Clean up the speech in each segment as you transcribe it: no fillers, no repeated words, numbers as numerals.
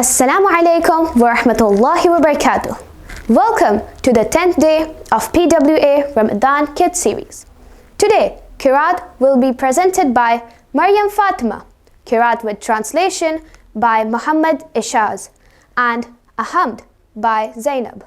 Assalamu alaikum wa rahmatullahi wa barakatuh. Welcome to the 10th day of PWA Ramadan Kids Series. Today, Qiraat will be presented by Maryam Fatima, Qiraat with translation by Muhammad Ishaz, and a hamd by Zainab.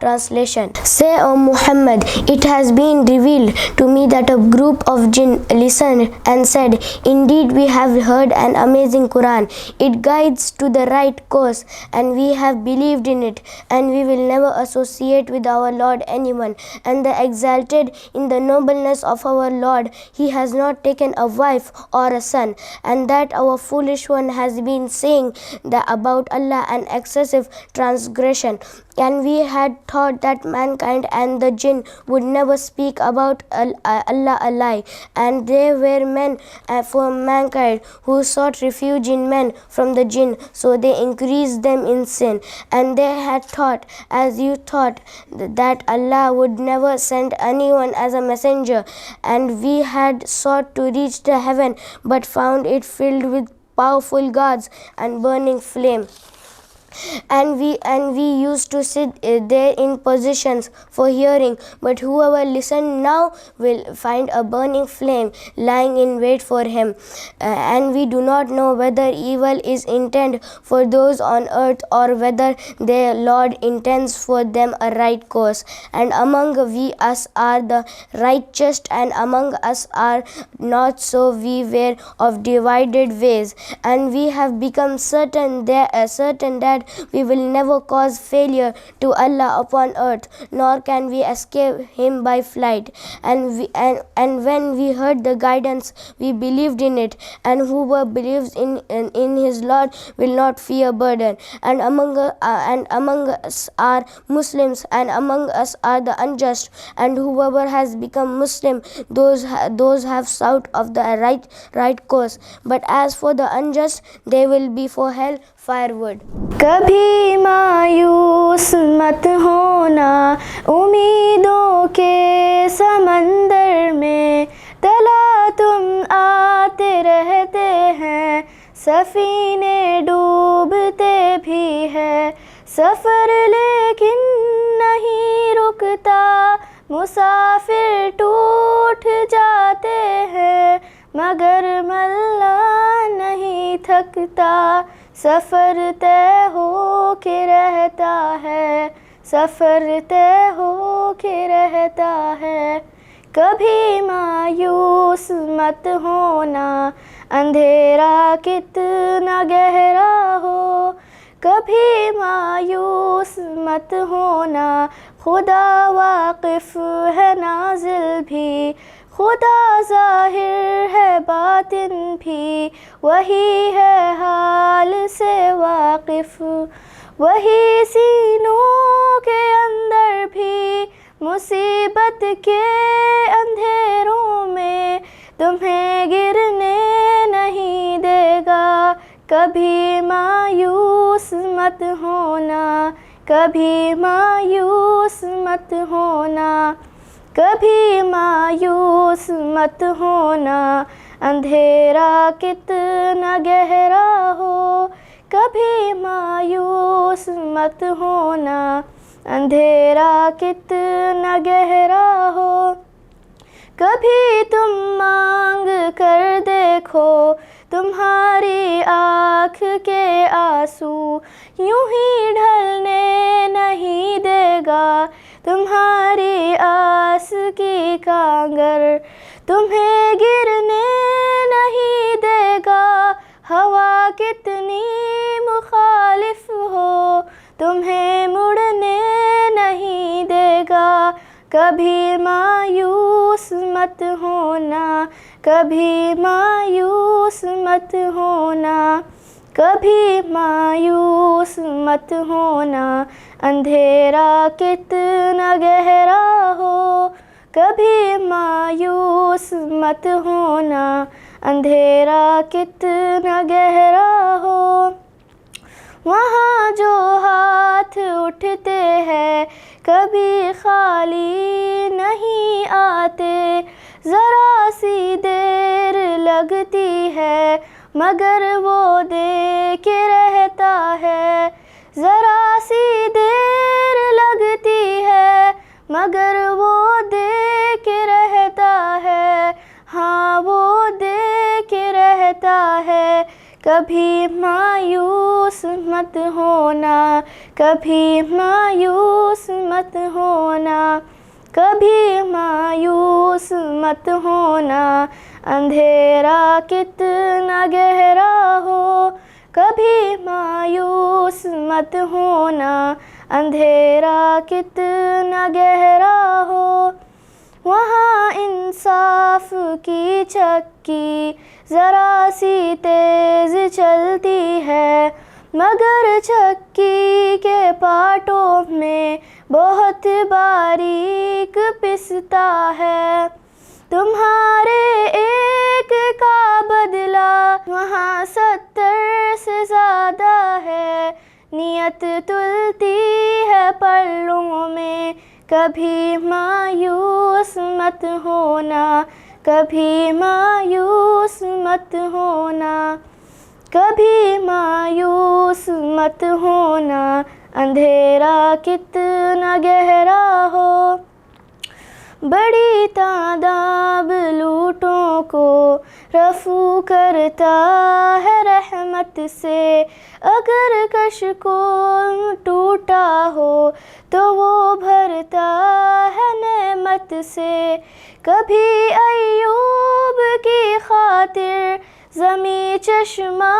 Translation. Say, O Muhammad, it has been revealed to me that a group of jinn listened and said, indeed we have heard an amazing Quran. It guides to the right course and we have believed in it and we will never associate with our Lord anyone. And the exalted in the nobleness of our Lord, he has not taken a wife or a son, and that our foolish one has been saying that about Allah an excessive transgression. And we had thought that mankind and the jinn would never speak about Allah a lie, and they were men for mankind who sought refuge in men from the jinn, so they increased them in sin. And they had thought, as you thought, that Allah would never send anyone as a messenger, and we had sought to reach the heaven, but found it filled with powerful gods and burning flame. And we used to sit there in positions for hearing, but whoever listened now will find a burning flame lying in wait for him. And we do not know whether evil is intended for those on earth or whether their Lord intends for them a right course. And among us are the righteous, and among us are not so. We were of divided ways, and we have become certain that that we will never cause failure to Allah upon earth, nor can we escape Him by flight. And when we heard the guidance, we believed in it, and whoever believes in his Lord will not fear burden. And among us are Muslims, and among us are the unjust. And whoever has become Muslim, those have sought of the right course. But as for the unjust, they will be for hell firewood. कभी मायूस मत होना, उम्मीदों के समंदर में तला तुम आते रहते हैं, सफीने डूबते भी है, सफ़र लेकिन नहीं रुकता, मुसाफिर टूट जाते हैं, मगर मल्ला नहीं थकता, सफ़र तय हो के रहता है, सफ़र तय हो के रहता है। कभी मायूस मत होना, अंधेरा कितना गहरा हो, कभी मायूस मत होना, खुदा वाकिफ़ है नाज़िल भी, खुदा ज़ाहिर है बातिन भी, वही है हाल से वाकिफ़, वही सीनों के अंदर भी, मुसीबत के अंधेरों में तुम्हें गिरने नहीं देगा। कभी मायूस मत होना, कभी मायूस मत होना, कभी मायूस मत होना, अंधेरा कितना गहरा हो, कभी मायूस मत होना, अंधेरा कितना गहरा हो। कभी तुम मांग कर देखो, तुम्हारी आँख के आंसू यूं ही ढलने नहीं देगा, तुम्हारी आस की कांगर तुम्हें गिरने नहीं देगा। हवा कितनी मुखालिफ हो, तुम्हें मुड़ने नहीं देगा। कभी मायूस मत होना, कभी मायूस मत होना, कभी मायूस मत होना, अंधेरा कितना गहरा हो, कभी मायूस मत होना, अंधेरा कितना गहरा हो। वहाँ जो हाथ उठते हैं कभी खाली नहीं आते, ज़रा सी देर लगती है मगर वो दे के रहता है, ज़रा सी देर लगती है मगर वो दे के रहता है, हाँ वो दे के रहता है। कभी मायूस मत होना, कभी मायूस मत होना, कभी मायूस मत होना, अंधेरा कितना गहरा हो, कभी मायूस मत होना, अंधेरा कितना गहरा हो। वहाँ इंसाफ की चक्की ज़रा सी तेज़ चलती है, मगर चक्की के पाटों में बहुत बारीक पिसता है। तुम्हारे एक का बदला वहाँ 70 से ज़्यादा है, नियत तुलती है पल्लों में। कभी मायूस मत होना, कभी मायूस मत होना, कभी मायूस मत होना, अंधेरा कितना गहरा हो। बड़ी तादाद लूटों को रफू करता है रहमत से, अगर कश को टूटा हो तो वो भरता है नेमत से। कभी अय्यूब की खातिर ज़मीं चश्मा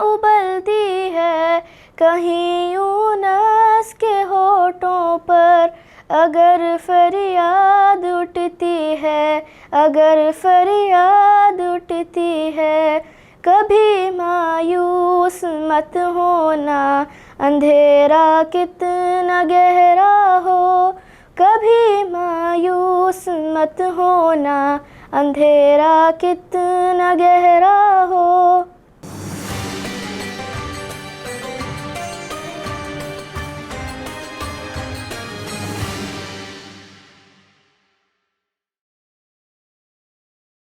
उबलती है, कहीं यूनुस के होठों पर अगर फरियाद उठती है, अगर फरियाद उठती है। कभी मायूस मत होना, अंधेरा कितना गहरा हो। कभी मायूस मत होना, अंधेरा कितना गहरा हो।